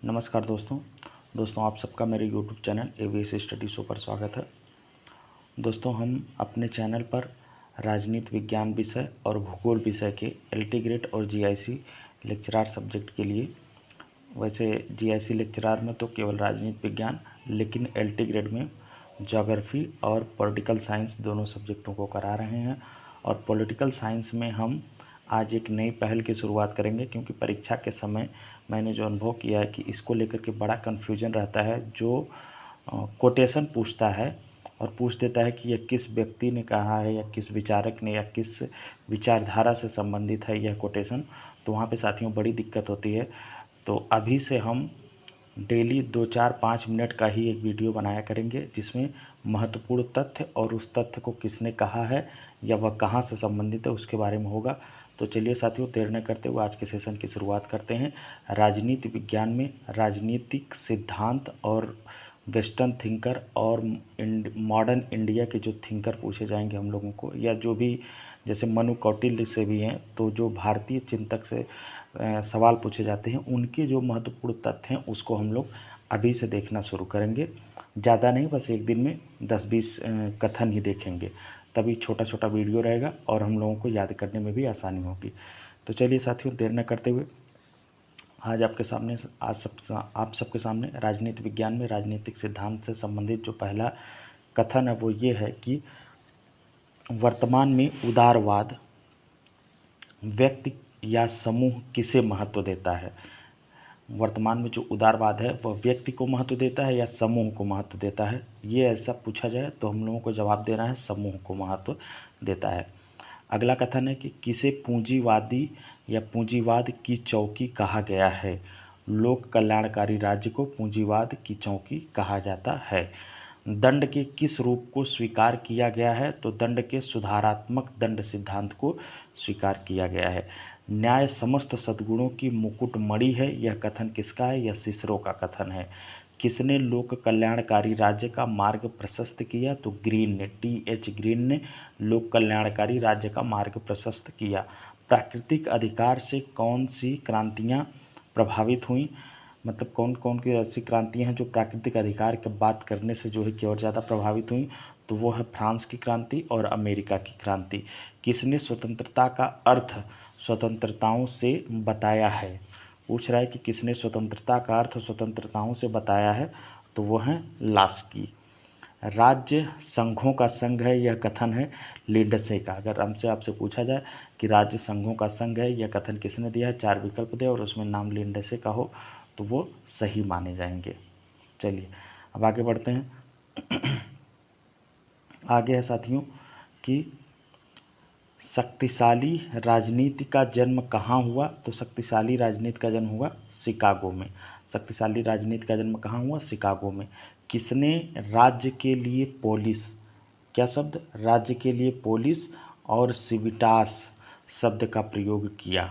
नमस्कार दोस्तों आप सबका मेरे YouTube channel ABS study show पर स्वागत है। दोस्तों हम अपने चैनल पर राजनीति विज्ञान विषय और भूगोल विषय के एलटी ग्रेड और जीआईसी लेक्चरार सब्जेक्ट के लिए, वैसे जीआईसी लेक्चरार में तो केवल राजनीति विज्ञान, लेकिन एलटी ग्रेड में ज्योग्राफी और पॉलिटिकल साइंस दोनों सब्जेक्टों को करा रहे हैं। और पॉलिटिकल साइंस में हम आज एक नई पहल की शुरुआत करेंगे, क्योंकि परीक्षा के समय मैंने जो अनुभव किया है कि इसको लेकर के बड़ा कन्फ्यूजन रहता है। जो कोटेशन पूछता है और पूछ देता है कि यह किस व्यक्ति ने कहा है या किस विचारक ने या किस विचारधारा से संबंधित है यह कोटेशन, तो वहाँ पे साथियों बड़ी दिक्कत होती है। तो अभी से हम डेली 2-4-5 मिनट का ही एक वीडियो बनाया करेंगे, जिसमें महत्वपूर्ण तथ्य और उस तथ्य को किसने कहा है या वह कहाँ से संबंधित है उसके बारे में होगा। तो चलिए साथियों, देर न करते हुए आज के सेशन की शुरुआत करते हैं। राजनीति विज्ञान में राजनीतिक सिद्धांत और वेस्टर्न थिंकर और मॉडर्न इंडिया के जो थिंकर पूछे जाएंगे हम लोगों को, या जो भी जैसे मनु कौटिल्य से भी हैं, तो जो भारतीय चिंतक से सवाल पूछे जाते हैं, उनके जो महत्वपूर्ण तथ्य हैं उसको हम लोग अभी से देखना शुरू करेंगे। ज़्यादा नहीं, बस एक दिन में 10-20 कथन ही देखेंगे, तभी छोटा छोटा वीडियो रहेगा और हम लोगों को याद करने में भी आसानी होगी। तो चलिए साथियों, देर न करते हुए आज आप सबके सामने राजनीति विज्ञान में राजनीतिक सिद्धांत से संबंधित जो पहला कथन है वो ये है कि वर्तमान में उदारवाद व्यक्ति या समूह किसे महत्व देता है। वर्तमान में जो उदारवाद है वह व्यक्ति को महत्व देता है या समूह को महत्व देता है। ये ऐसा पूछा जाए तो हम लोगों को जवाब देना है समूह को महत्व देता है। अगला कथन है कि किसे पूंजीवादी या पूंजीवाद की चौकी कहा गया है। लोक कल्याणकारी राज्य को पूंजीवाद की चौकी कहा जाता है। दंड के किस रूप को स्वीकार किया गया है, तो दंड के सुधारात्मक दंड सिद्धांत को स्वीकार किया गया है। न्याय समस्त सद्गुणों की मुकुटमणि है, यह कथन किसका है, यह सिसरो का कथन है। किसने लोक कल्याणकारी राज्य का मार्ग प्रशस्त किया, तो ग्रीन ने, टी.एच. ग्रीन ने लोक कल्याणकारी राज्य का मार्ग प्रशस्त किया। प्राकृतिक अधिकार से कौन सी क्रांतियाँ प्रभावित हुई, मतलब कौन कौन की ऐसी क्रांतियाँ हैं जो प्राकृतिक अधिकार की बात करने से जो है कि और ज़्यादा प्रभावित हुई, तो वो है फ्रांस की क्रांति और अमेरिका की क्रांति। किसने स्वतंत्रता का अर्थ स्वतंत्रताओं से बताया है। पूछ रहा है कि किसने स्वतंत्रता का अर्थ स्वतंत्रताओं से बताया है, तो वो है लास्की। राज्य संघों का संघ है, यह कथन है लिंडसे का। अगर हमसे आपसे पूछा जाए कि राज्य संघों का संघ है, यह कथन किसने दिया है, 4 विकल्प दे और उसमें नाम लिंडसे का हो तो वो सही माने जाएंगे। चलिए अब आगे बढ़ते हैं। आगे है साथियों कि शक्तिशाली राजनीति का जन्म कहाँ हुआ, तो शक्तिशाली राजनीति का जन्म हुआ शिकागो में। शक्तिशाली राजनीति का जन्म कहाँ हुआ, शिकागो में। किसने राज्य के लिए पोलिस, क्या शब्द, राज्य के लिए पोलिस और सिविटास शब्द का प्रयोग किया।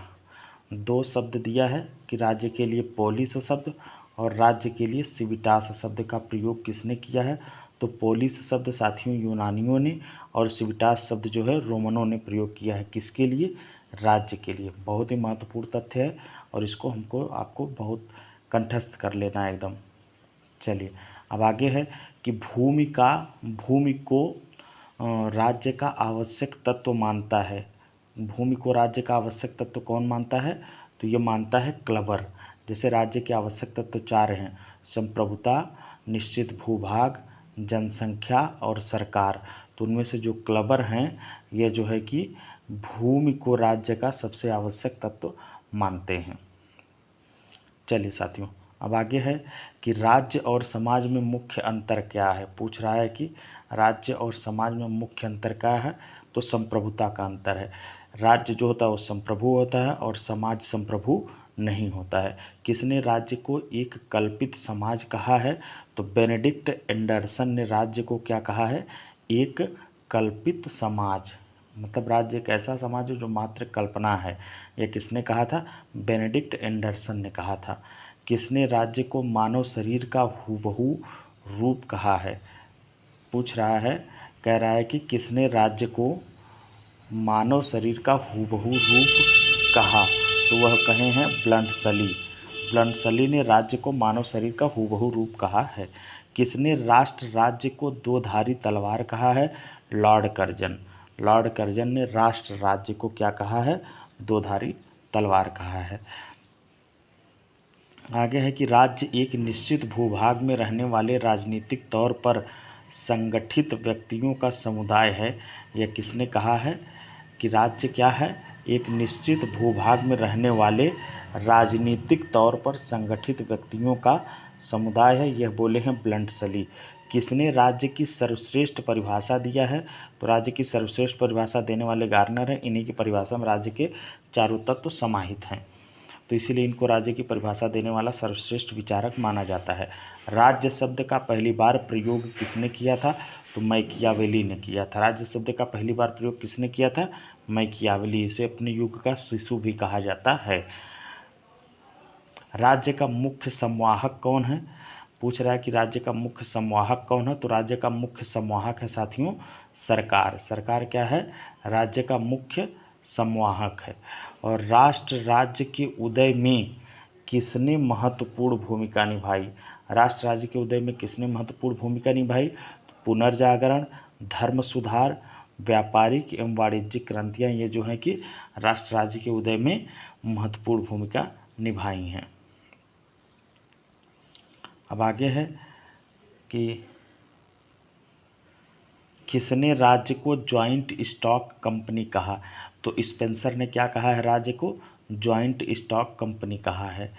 2 शब्द दिया है कि राज्य के लिए पोलिस शब्द और राज्य के लिए सिविटास शब्द का प्रयोग किसने किया है, तो पोलिस शब्द साथियों यूनानियों ने और सिविटास शब्द जो है रोमनों ने प्रयोग किया है। किसके लिए, राज्य के लिए। बहुत ही महत्वपूर्ण तथ्य है और इसको आपको बहुत कंठस्थ कर लेना है एकदम। चलिए अब आगे है कि भूमि को राज्य का आवश्यक तत्व मानता है। भूमि को राज्य का आवश्यक तत्व कौन मानता है, तो ये मानता है क्लबर। जैसे राज्य के आवश्यक तत्व 4 हैं, संप्रभुता, निश्चित भूभाग, जनसंख्या और सरकार। तो उनमें से जो क्लबर हैं ये जो है कि भूमि को राज्य का सबसे आवश्यक तत्व मानते हैं। चलिए साथियों अब आगे है कि राज्य और समाज में मुख्य अंतर क्या है। पूछ रहा है कि राज्य और समाज में मुख्य अंतर क्या है, तो संप्रभुता का अंतर है। राज्य जो होता है वो संप्रभु होता है और समाज संप्रभु नहीं होता है। किसने राज्य को एक कल्पित समाज कहा है, तो बेनेडिक्ट एंडरसन ने राज्य को क्या कहा है, एक कल्पित समाज। मतलब राज्य एक ऐसा समाज है जो मात्र कल्पना है। यह किसने कहा था, बेनेडिक्ट एंडरसन ने कहा था। किसने राज्य को मानव शरीर का हूबहू रूप कहा है। पूछ रहा है, कह रहा है कि किसने राज्य को मानव शरीर का हूबहू रूप कहा, तो वह कहे हैं ब्लंटसली। ब्लंटसली ने राज्य को मानव शरीर का हूबहू रूप कहा है? किसने राष्ट्र राज्य को दो-धारी तलवार कहा है? Lord Curzon. लॉर्ड कर्जन ने राष्ट्र राज्य को क्या कहा है? दो-धारी तलवार कहा है। आगे है कि राज्य एक निश्चित भूभाग में रहने वाले राजनीतिक तौर पर संगठित व्यक्तियों का समुदाय है। यह किसने कहा है कि राज्य क्या है? एक निश्चित भूभाग में रहने वाले राजनीतिक तौर पर संगठित व्यक्तियों का समुदाय है। यह बोले हैं ब्लंटसली। किसने राज्य की सर्वश्रेष्ठ परिभाषा दिया है? तो राज्य की सर्वश्रेष्ठ परिभाषा देने वाले गार्नर हैं। इन्हीं की परिभाषा में राज्य के चारों तत्व समाहित हैं, तो इसीलिए इनको राज्य की परिभाषा देने वाला सर्वश्रेष्ठ विचारक माना जाता है। राज्य शब्द का पहली बार प्रयोग किसने किया था? तो मैकियावेली ने किया था। राज्य शब्द का पहली बार प्रयोग किसने किया था? मैकियावेली। इसे अपने युग का शिशु भी कहा जाता है। राज्य का मुख्य संवाहक कौन है? पूछ रहा है कि राज्य का मुख्य संवाहक कौन है? तो राज्य का मुख्य संवाहक है साथियों सरकार। सरकार क्या है? राज्य का मुख्य संवाहक है। और राष्ट्र राज्य के उदय में किसने महत्वपूर्ण भूमिका निभाई? राष्ट्र राज्य के उदय में किसने महत्वपूर्ण भूमिका निभाई? पुनर्जागरण, धर्म सुधार, व्यापारिक एवं वाणिज्यिक क्रांतियाँ, ये जो हैं कि राष्ट्र राज्य के उदय में महत्वपूर्ण भूमिका निभाई हैं। अब आगे है कि किसने राज्य को ज्वाइंट स्टॉक कंपनी कहा? तो स्पेंसर ने क्या कहा है? राज्य को ज्वाइंट स्टॉक कंपनी कहा है।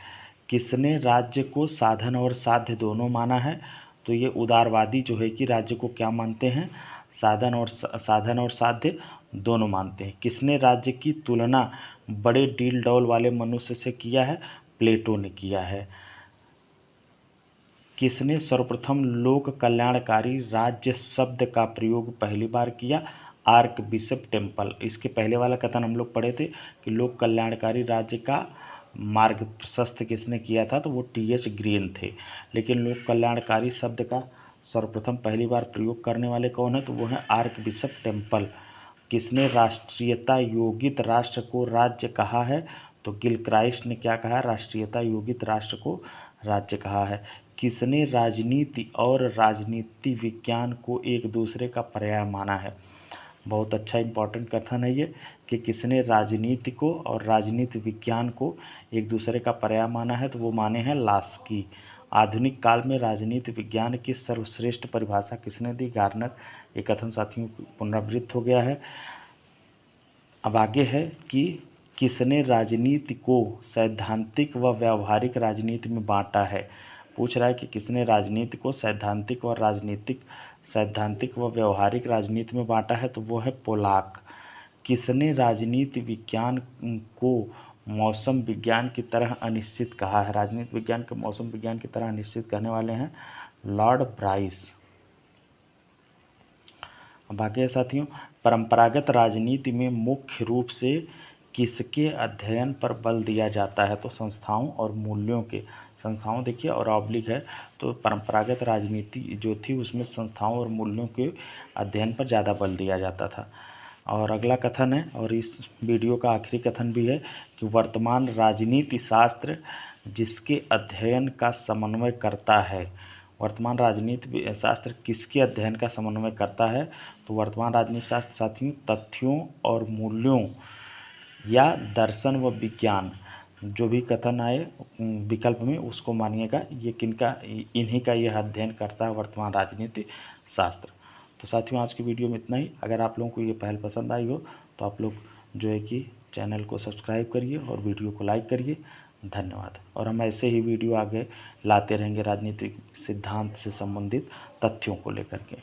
किसने राज्य को साधन और साध्य दोनों माना है? तो ये उदारवादी जो है कि राज्य को क्या मानते हैं? साधन और साध्य दोनों मानते हैं। किसने राज्य की तुलना बड़े डील डौल वाले मनुष्य से किया है? प्लेटो ने किया है। किसने सर्वप्रथम लोक कल्याणकारी राज्य शब्द का प्रयोग पहली बार किया? Arc bishop temple. इसके पहले वाला कथन हम लोग पढ़े थे कि लोक कल्याणकारी राज्य का मार्ग प्रशस्त किसने किया था? तो वो टी.एच. ग्रीन थे। लेकिन लोक कल्याणकारी शब्द का सर्वप्रथम पहली बार प्रयोग करने वाले कौन है? तो वो है आर्क बिशप टेम्पल। किसने राष्ट्रीयता योगित राष्ट्र को राज्य कहा है? तो गिलक्राइस्ट ने क्या कहा? राष्ट्रीयता योगित राष्ट्र को राज्य कहा है। किसने राजनीति और राजनीति विज्ञान को एक दूसरे का पर्याय माना है? बहुत अच्छा इंपॉर्टेंट कथन है ये कि किसने राजनीति को और राजनीति विज्ञान को एक दूसरे का पर्याय माना है? तो वो माने हैं लास्की। आधुनिक काल में राजनीति विज्ञान की सर्वश्रेष्ठ परिभाषा किसने दी? गार्नर। ये कथन साथियों पुनरावृत्त हो गया है। अब आगे है कि किसने राजनीति को सैद्धांतिक व व्यावहारिक राजनीति में बांटा है? पूछ रहा है कि किसने राजनीति को सैद्धांतिक व व्यावहारिक राजनीति में बांटा है? तो वो है पोलाक। किसने राजनीति विज्ञान को मौसम विज्ञान की तरह अनिश्चित कहा है? राजनीति विज्ञान को मौसम विज्ञान की तरह अनिश्चित कहने वाले हैं लॉर्ड ब्राइस। अब आगे साथियों, परंपरागत राजनीति में मुख्य रूप से किसके अध्ययन पर बल दिया जाता है? तो संस्थाओं और मूल्यों के। संस्थाओं देखिए और ऑब्लिक है, तो परंपरागत राजनीति जो थी उसमें संस्थाओं और मूल्यों के अध्ययन पर ज़्यादा बल दिया जाता था। और अगला कथन है, और इस वीडियो का आखिरी कथन भी है, कि वर्तमान राजनीति शास्त्र जिसके अध्ययन का समन्वय करता है। वर्तमान राजनीति शास्त्र किसके अध्ययन का समन्वय करता है? तो वर्तमान राजनीति शास्त्र साथियों तथ्यों और मूल्यों या दर्शन व विज्ञान, जो भी कथन आए विकल्प में उसको मानिएगा। ये किनका? इन्हीं का यह अध्ययन करता है वर्तमान राजनीति शास्त्र। तो साथियों आज की वीडियो में इतना ही। अगर आप लोगों को ये पहल पसंद आई हो तो आप लोग जो है कि चैनल को सब्सक्राइब करिए और वीडियो को लाइक करिए। धन्यवाद। और हम ऐसे ही वीडियो आगे लाते रहेंगे राजनीतिक सिद्धांत से संबंधित तथ्यों को लेकर के।